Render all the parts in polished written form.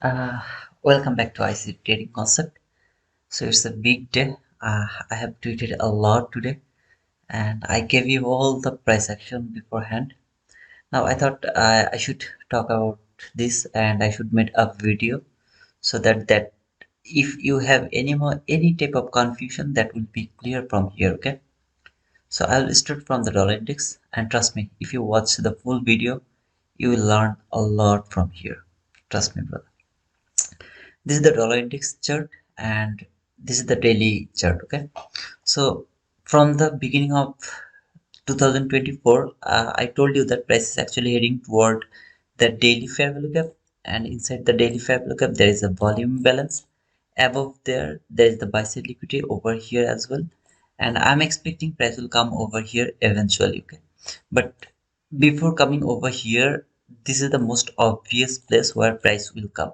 Uh, Welcome back to ICT Trading Concept. So it's a big day. I have tweeted a lot today, and I gave you all the price action beforehand. Now I thought I should talk about this, and I should make a video so that if you have any type of confusion, that will be clear from here. Okay. So I'll start from the dollar index, and trust me, if you watch the full video, you will learn a lot from here. Trust me, brother. This is the dollar index chart and this is the daily chart. Okay, so from the beginning of 2024, I told you that price is actually heading toward the daily fair value gap, and inside the daily fair value gap there is a volume balance. Above there is the buy side liquidity over here as well, and I'm expecting price will come over here eventually. Okay, but before coming over here, this is the most obvious place where price will come.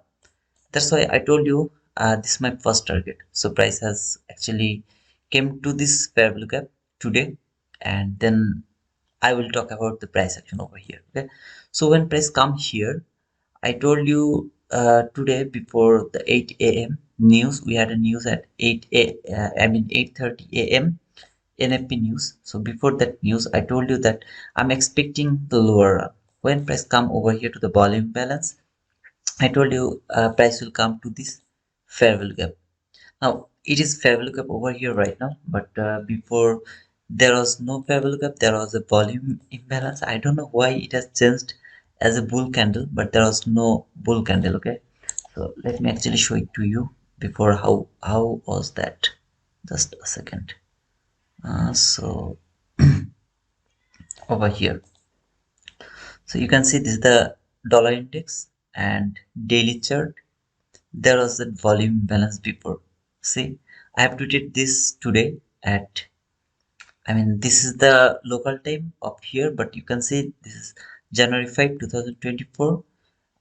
That's why I told you this is my first target. So price has actually came to this fair value gap today, and then I will talk about the price action over here. Okay, so when price come here, I told you today before the 8 a.m. news, we had a news at 8:30 a.m. NFP news. So before that news, I told you that I'm expecting the lower run. When price come over here to the volume balance, I told you price will come to this fair value gap. Now it is fair value gap over here right now, but before there was no fair value gap, there was a volume imbalance. I don't know why it has changed as a bull candle, but there was no bull candle. Okay, so let me actually show it to you before how was that? Just a second. So over here, so you can see this is the dollar index and daily chart. There was that volume balance before. See, I have tweeted this today at, I mean, this is the local time of here, but you can see this is January 5, 2024,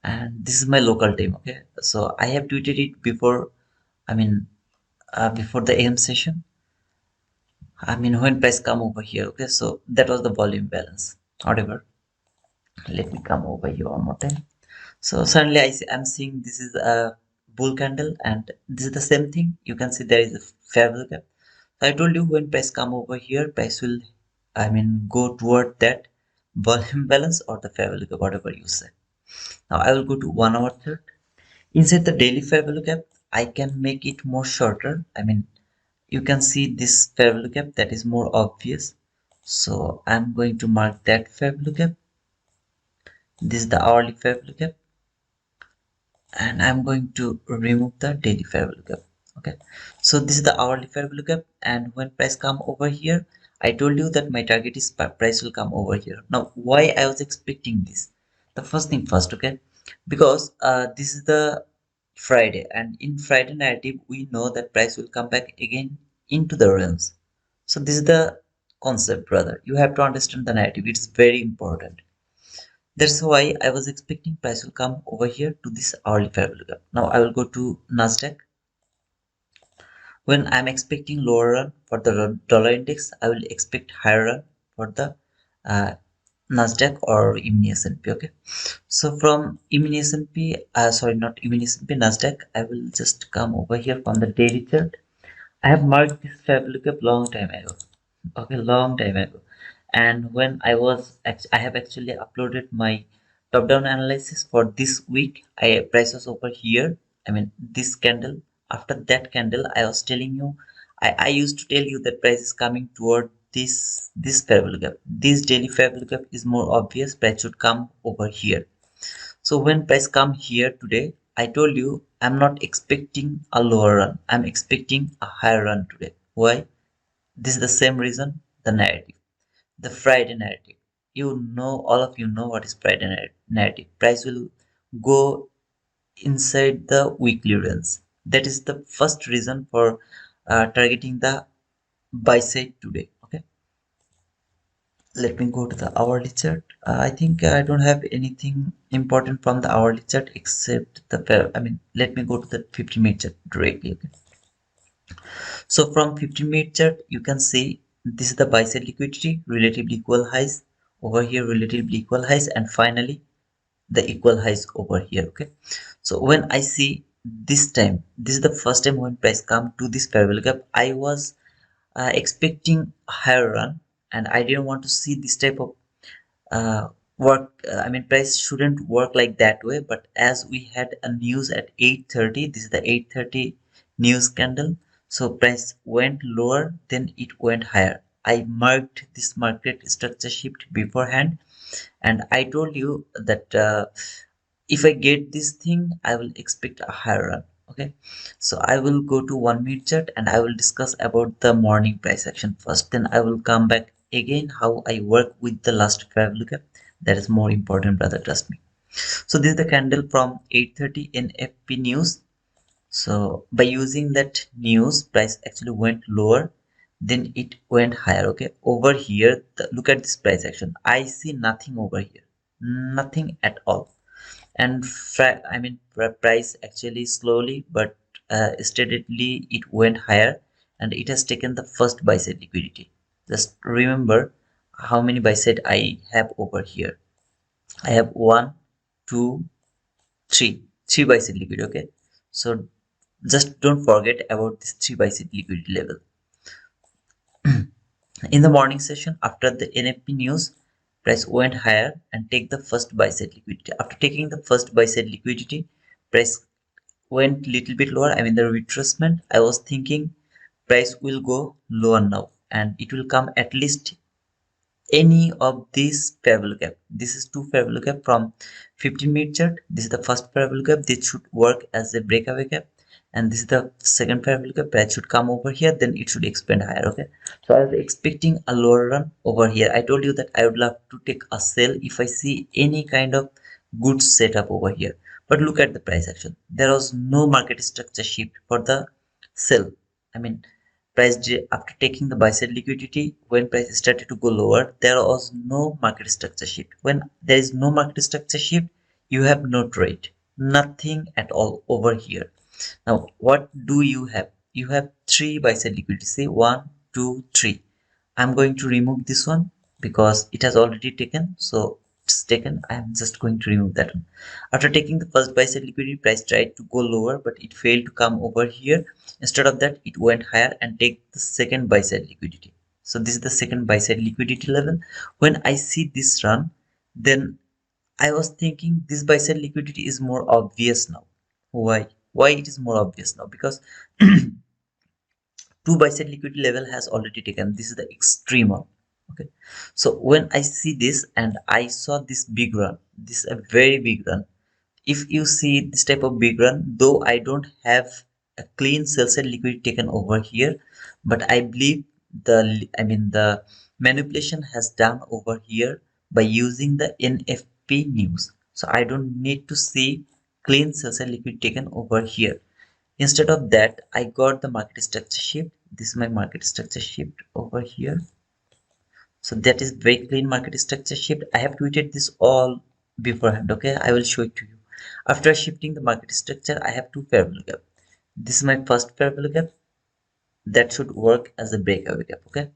and this is my local time. Okay, so I have tweeted it before, I mean, before the AM session. I mean, when price come over here. Okay, so that was the volume balance. However, let me come over here one more time. So suddenly I'm seeing this is a bull candle and this is the same thing. You can see there is a fair value gap. So I told you when price come over here, price will, I mean, go toward that volume balance or the fair value gap, whatever you say. Now I will go to 1 hour chart. Inside the daily fair value gap, I can make it more shorter. I mean, you can see this fair value gap that is more obvious. So I'm going to mark that fair value gap. This is the hourly fair value gap, and I'm going to remove the daily fair value gap. Okay, so this is the hourly fair value gap, and when price come over here, I told you that my target is price will come over here. Now why I was expecting this? The first thing first, okay, because this is the Friday, and in Friday narrative we know that price will come back again into the realms. So this is the concept, brother. You have to understand the narrative. It's very important. That's why I was expecting price will come over here to this hourly fair value gap. Now I will go to Nasdaq. When I'm expecting lower run for the dollar index, I will expect higher run for the uh, Nasdaq or E-mini S&P. Okay. So from E-mini S&P, sorry, not E-mini S&P, Nasdaq, I will just come over here from the daily chart. I have marked this fair value gap long time ago. Okay, long time ago. And when I have actually uploaded my top down analysis for this week. Price was over here. I mean this candle. After that candle, I was telling you, I used to tell you that price is coming toward this fair value gap. This daily fair value gap is more obvious. Price should come over here. So when price come here today, I told you I'm not expecting a lower run. I'm expecting a higher run today. Why? This is the same reason, the narrative, the Friday narrative. You know, all of you know what is Friday narrative. Price will go inside the weekly range. That is the first reason for targeting the buy side today. Okay, let me go to the hourly chart. I think I don't have anything important from the hourly chart except the I mean, let me go to the 15-minute chart directly. Okay, so from 15-minute chart, you can see this is the buy side liquidity, relatively equal highs over here, relatively equal highs, and finally the equal highs over here. Okay, so when I see this time, this is the first time when price come to this parallel gap, I was expecting a higher run, and I didn't want to see this type of work. I mean, price shouldn't work like that way, but as we had a news at 8:30, this is the 8:30 news candle, so price went lower, then it went higher. I marked this market structure shift beforehand, and I told you that if I get this thing, I will expect a higher run. Okay, so I will go to 1 minute chart and I will discuss about the morning price action first. Then I will come back again how I work with the last parallel gap. That is more important, brother. Trust me. So this is the candle from 8:30 NFP news. So by using that news, price actually went lower, then it went higher. Okay, over here, look at this price action. I see nothing over here, nothing at all. And I mean, price actually slowly but steadily it went higher, and it has taken the first buy side liquidity. Just remember how many buy side I have over here. I have one, two, three buy side liquidity. Okay, so just don't forget about this 3 by side liquidity level. In the morning session, after the NFP news, price went higher and take the first buy side liquidity. After taking the first buy side liquidity, price went little bit lower. I mean the retracement. I was thinking price will go lower now, and it will come at least any of these parallel gap. This is two parallel gap from 15-minute chart. This is the first parallel gap. This should work as a breakaway gap, and this is the second parallel gap. Price should come over here, then it should expand higher. Okay, so I was expecting a lower run over here. I told you that I would love to take a sell if I see any kind of good setup over here. But look at the price action. There was no market structure shift for the sell. I mean, after taking the buy side liquidity, when price started to go lower, there was no market structure shift. When there is no market structure shift, you have no trade, nothing at all over here. Now what do you have? You have three buy side liquidity. Say 1, 2, 3. I'm going to remove this one because it has already taken, so it's taken. I'm just going to remove that one. After taking the first buy side liquidity, price tried to go lower, but it failed to come over here. Instead of that, it went higher and take the second buy side liquidity. So this is the second buy side liquidity level. When I see this run, then I was thinking this buy side liquidity is more obvious now. Why? Why it is more obvious now? Because two buy side liquidity level has already taken. This is the extreme one. Okay, so when I see this and I saw this big run, this is a very big run. If you see this type of big run, though I don't have a clean sell side liquidity taken over here, but I believe the manipulation has done over here by using the NFP news. So I don't need to see clean sell side liquidity taken over here. Instead of that, I got the market structure shift. This is my market structure shift over here. So that is very clean market structure shift. I have tweeted this all beforehand. Okay, I will show it to you. After shifting the market structure, I have two parallel gap. This is my first parallel gap. That should work as a breakaway gap. Okay,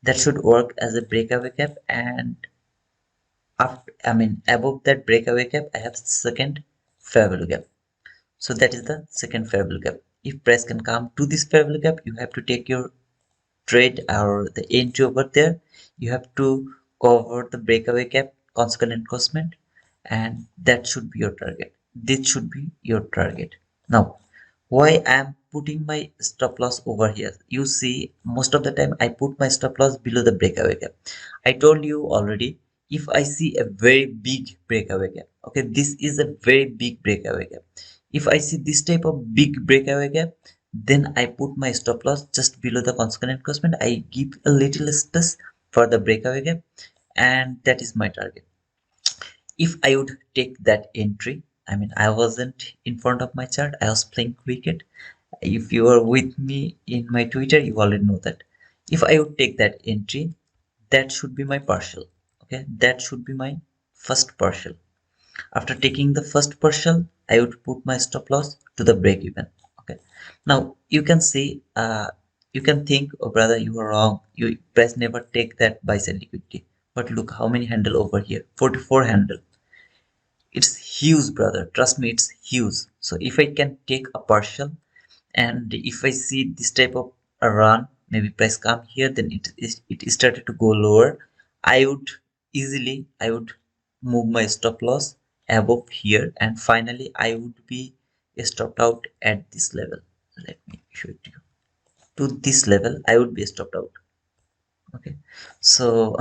that should work as a breakaway gap, and after, above that breakaway gap, I have second parallel gap. So that is the second parallel gap. If price can come to this parallel gap, you have to take your trade or the entry over there. You have to cover the breakaway gap, consequent encroachment, and that should be your target. This should be your target. Now why I am putting my stop loss over here? You see, most of the time I put my stop loss below the breakaway gap. I told you already, if I see a very big breakaway gap, okay, this is a very big breakaway gap. If I see this type of big breakaway gap, then I put my stop loss just below the consequent encroachment. I give a little space for the breakaway gap, and that is my target. If I would take that entry, I wasn't in front of my chart, I was playing cricket. If you are with me in my Twitter, you already know that. If I would take that entry, that should be my partial. Okay, that should be my first partial. After taking the first partial, I would put my stop loss to the break even. Okay, now you can see, you can think, oh brother, you are wrong. You press never take that buy sell liquidity. But look how many handle over here, 44 handle. It's huge, brother. Trust me, it's huge. So if I can take a partial, and if I see this type of a run, maybe price come here, then it started to go lower. I would move my stop loss above here, and finally I would be stopped out at this level. Let me show it to you. To this level, I would be stopped out. Okay, so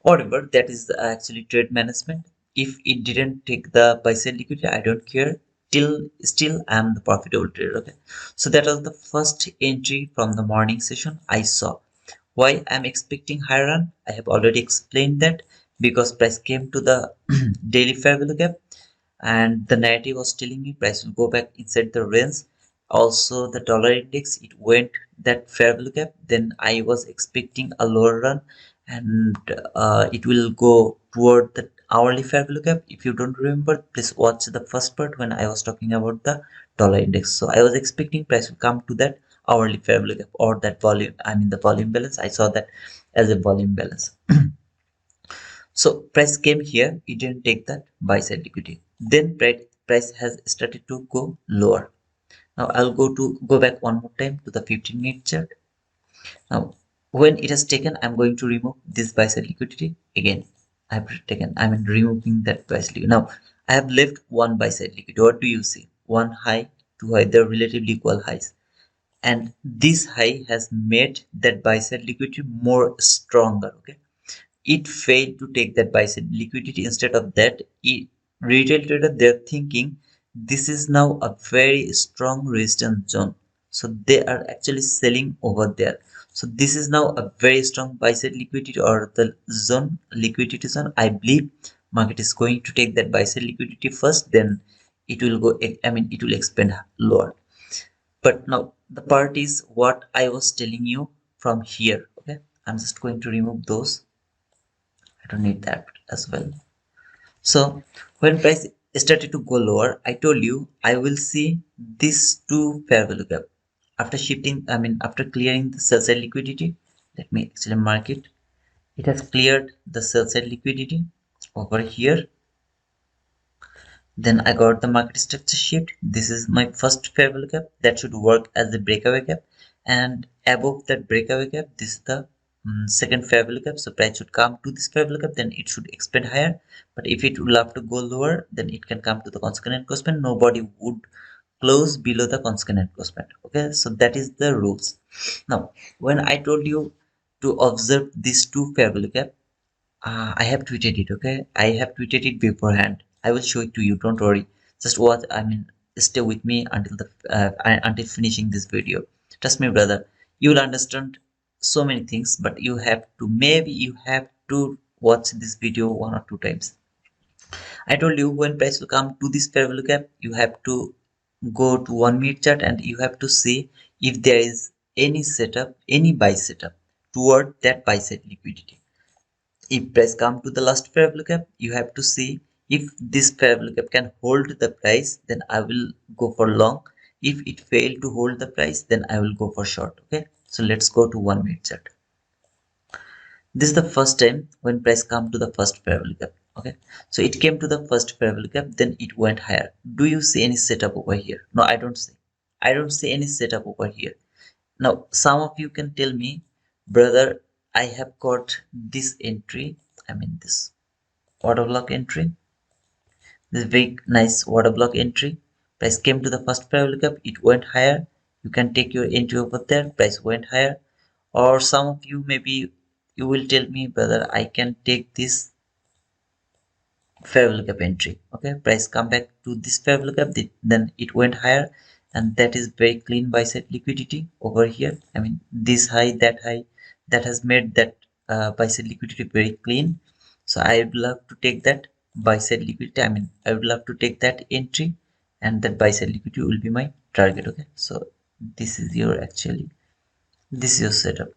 whatever, that is actually trade management. If it didn't take the buy side liquidity, I don't care. Till still I'm the profitable trader. Okay, so that was the first entry from the morning session I saw. Why I'm expecting higher run, I have already explained that, because price came to the daily fair value gap, and the narrative was telling me price will go back inside the range. Also the dollar index, it went that fair value gap, then I was expecting a lower run, and it will go toward the hourly fair value gap. If you don't remember, please watch the first part when I was talking about the dollar index. So I was expecting price will come to that hourly fair value gap, or that volume, I mean the volume balance. I saw that as a volume balance. So price came here, it didn't take that buy side liquidity. Then price has started to go lower. Now I'll go back one more time to the 15-minute chart. Now when it has taken, I'm going to remove this buy side liquidity again. I have taken, I mean removing that buy side liquidity. Now I have left one buy side liquidity. What do you see? One high, two high, they're relatively equal highs. And this high has made that buy side liquidity more stronger. Okay, it failed to take that buy side liquidity. Instead of that, retail trader, they're thinking this is now a very strong resistance zone, so they are actually selling over there. So this is now a very strong buy side liquidity, or the zone, liquidity zone. I believe market is going to take that buy side liquidity first, then it will go, I mean it will expand lower. But now the part is what I was telling you from here. Okay, I'm just going to remove those. I don't need that as well. So when price started to go lower, I told you I will see these two fair value gap. After shifting, I mean after clearing the sell side liquidity, let me actually mark it. It has cleared the sell side liquidity over here. Then I got the market structure shift. This is my first fair value gap that should work as a breakaway gap, and above that breakaway gap, this is the second fair value gap. So price should come to this fair value gap, then it should expand higher. But if it will have to go lower, then it can come to the consequent encroachment. Nobody would close below the consequent encroachment. Okay, so that is the rules. Now when I told you to observe these two fair value gap, I have tweeted it, okay? I have tweeted it beforehand. I will show it to you. Don't worry. Just watch. I mean, stay with me until the until finishing this video. Trust me, brother. You will understand so many things, but you have to, maybe you have to watch this video one or two times. I told you when price will come to this fair value gap, you have to go to 1 minute chart, and you have to see if there is any setup, any buy setup toward that buy side liquidity. If price come to the last fair value gap, you have to see if this fair value gap can hold the price, then I will go for long. If it fail to hold the price, then I will go for short. Okay, so let's go to 1 minute chart. This is the first time when price come to the first fair value gap. Okay, so it came to the first fair value gap, then it went higher. Do you see any setup over here? No, I don't see any setup over here. Now some of you can tell me, brother, I have got this entry, I mean this order block entry, this big nice order block entry. Price came to the first fair value gap, it went higher. You can take your entry over there, price went higher. Or some of you, maybe you will tell me, brother, I can take this fair value gap entry. Okay, price come back to this fair value gap, then it went higher, and that is very clean buy side liquidity over here. I mean this high, that high, that has made that buy side liquidity very clean. So I would love to take that buy side liquidity, I mean I would love to take that entry, and that buy side liquidity will be my target. Okay, so this is your actually, this is your setup,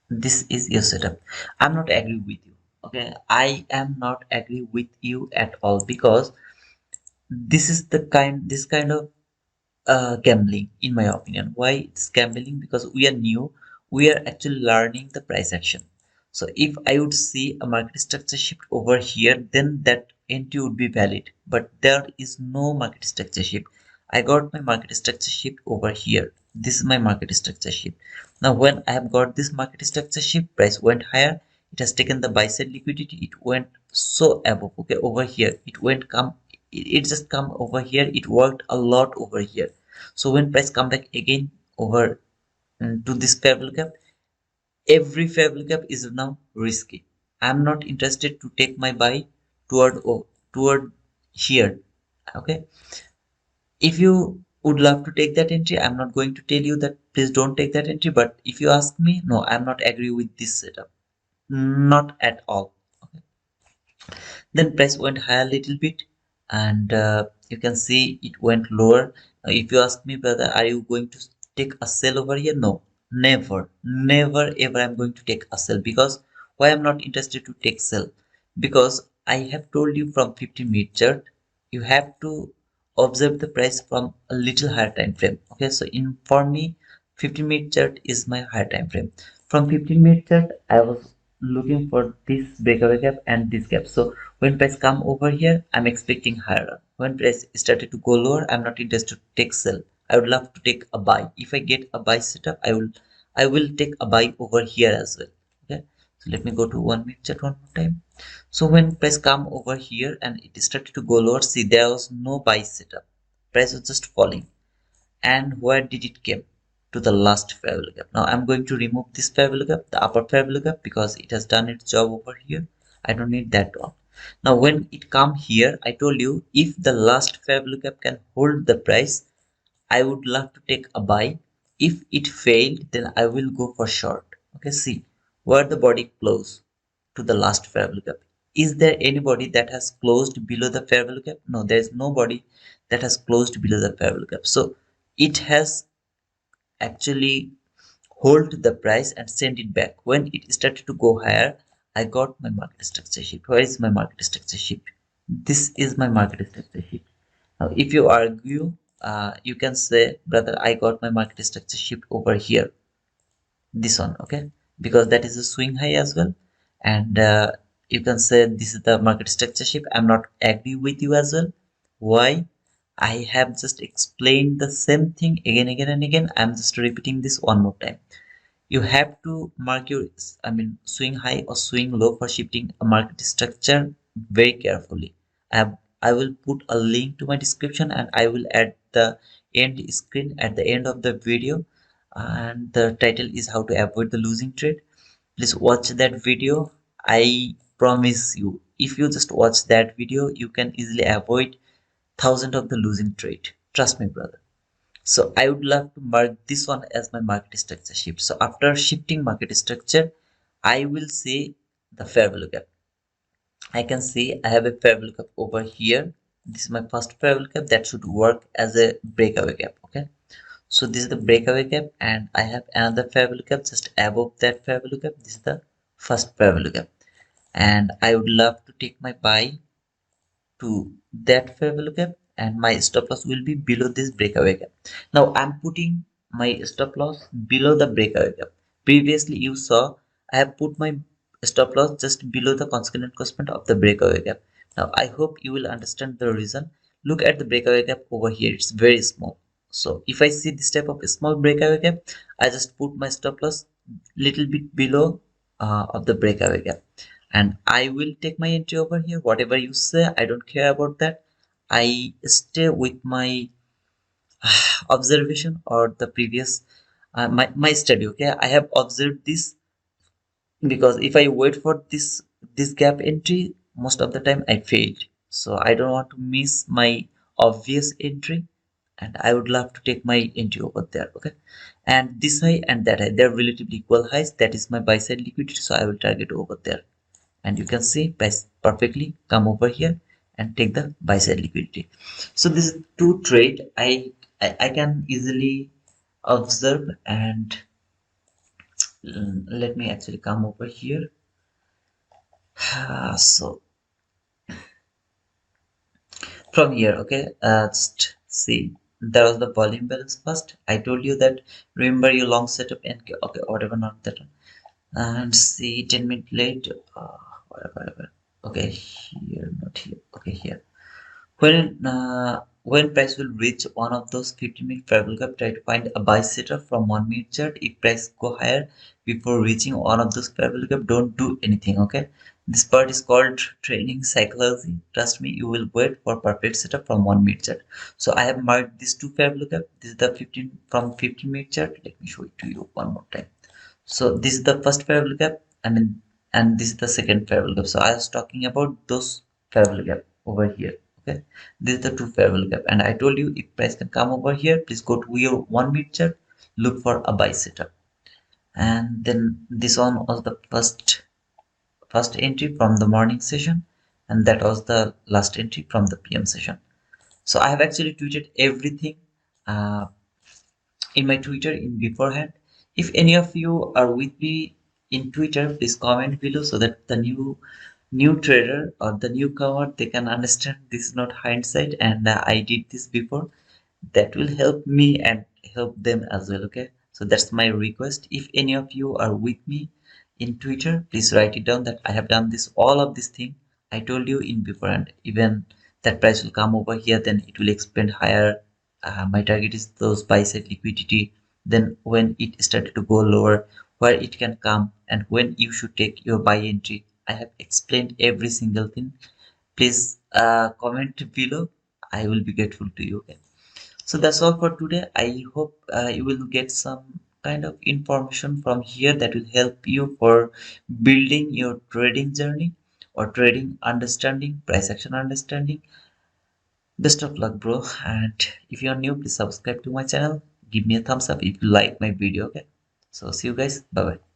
this is your setup. I'm not agree with you. Okay, I am not agree with you at all, because this kind of gambling, in my opinion. Why it's gambling? Because we are new, we are actually learning the price action. So if I would see a market structure shift over here, then that entry would be valid, but there is no market structure shift. I got my market structure shift over here. This is my market structure shift. Now when I have got this market structure shift, price went higher. It has taken the buy side liquidity. It went so above. Okay, over here it went come. It just come over here. It worked a lot over here. So when price come back again over to this fair value gap, every fair value gap is now risky. I'm not interested to take my buy toward here. Okay, if you would love to take that entry, I'm not going to tell you that please don't take that entry, but if you ask me, no, I'm not agree with this setup, not at all. Okay, then price went higher a little bit, and you can see it went lower. If you ask me whether are you going to take a sell over here, no, never ever I'm going to take a sell. Because why I'm not interested to take sell? Because I have told you from 15-minute chart you have to observe the price from a little higher time frame. Okay, so in for me 15-minute chart is my higher time frame. From 15-minute chart I was looking for this breakaway gap and this gap. So when price come over here, I'm expecting higher. When price started to go lower, I'm not interested to take sell. I would love to take a buy. If I get a buy setup, I will take a buy over here as well. Okay, so let me go to 1-minute chart one more time. So when price come over here and it started to go lower, see there was no buy setup. Price was just falling. And where did it came? To the last fair value gap. Now I'm going to remove this fair value gap, the upper fair value gap, because it has done its job over here. I don't need that one. Now when it come here, I told you if the last fair value gap can hold the price, I would love to take a buy. If it failed, then I will go for short. Okay, see where the body close to the last fair value gap. Is there anybody that has closed below the fair value gap? No, there is nobody that has closed below the fair value gap. So it has actually hold the price and send it back. When it started to go higher, I got my market structure shift. Where is my market structure shift? This is my market structure shift. Now if you argue, you can say, brother, I got my market structure shift over here, this one. Okay, because that is a swing high as well. And you can say this is the market structure shift. I'm not agree with you as well. Why? I have just explained the same thing again and again. I'm just repeating this one more time. You have to mark your swing high or swing low for shifting a market structure very carefully. I will put a link to my description, and I will add the end screen at the end of the video, and the title is how to avoid the losing trade. Please watch that video. I promise you, if you just watch that video, you can easily avoid thousands of the losing trade. Trust me, brother. So I would love to mark this one as my market structure shift. So after shifting market structure, I will see the fair value gap. I can see I have a fair value gap over here. This is my first fair value gap that should work as a breakaway gap. Okay. So this is the breakaway gap, and I have another fair value gap just above that fair value gap. This is the first fair value gap, and I would love to take my buy to that fair value gap, and my stop loss will be below this breakaway gap. Now I'm putting my stop loss below the breakaway gap. Previously you saw I have put my stop loss just below the consequent constant of the breakaway gap. Now I hope you will understand the reason. Look at the breakaway gap over here, it's very small. So if I see this type of a small breakaway gap, I just put my stop loss little bit below of the breakaway gap, and I will take my entry over here. Whatever you say, I don't care about that. I stay with my observation or the previous my study. Okay, I have observed this, because if I wait for this gap entry, most of the time I failed. So I don't want to miss my obvious entry, and I would love to take my entry over there. Okay, and this high and that high, they're relatively equal highs. That is my buy side liquidity, so I will target over there. And you can see price perfectly come over here and take the buy side liquidity. So this is two trade I can easily observe. And let me actually come over here. So from here, okay, just see, there was the volume balance first. I told you that, remember your long setup and okay, whatever, not that one. And see 10 minutes late, whatever. Okay, here, not here. Okay, here. When price will reach one of those 15-minute fair gap, try to find a buy setup from 1 minute chart. If price go higher before reaching one of those fair gap, don't do anything. Okay, this part is called trading psychology. Trust me, you will wait for perfect setup from 1 minute chart. So I have marked these two fair gap. This is the 15 from 15-minute chart. Let me show it to you one more time. So this is the first fair gap, and this is the second fair gap. So I was talking about those fair gap over here. Okay, this is the two fair gap, and I told you if price can come over here, please go to your 1 minute chart, look for a buy setup, and then this one was the first entry from the morning session, and that was the last entry from the PM session. So I have actually tweeted everything. Uh, in my Twitter in beforehand. If any of you are with me in Twitter, please comment below so that the new trader or the newcomer they can understand this is not hindsight and I did this before. That will help me and help them as well. Okay, so that's my request. If any of you are with me in Twitter, please write it down that I have done this all of this thing I told you in beforehand. Even that price will come over here, then it will expand higher. My target is those buy side liquidity. Then when it started to go lower, where it can come and when you should take your buy entry. I have explained every single thing. Please comment below. I will be grateful to you. Okay? So that's all for today. I hope you will get some kind of information from here that will help you for building your trading journey or trading understanding, price action understanding. Best of luck, bro. And if you are new, please subscribe to my channel. Give me a thumbs up if you like my video. Okay. So see you guys. Bye bye.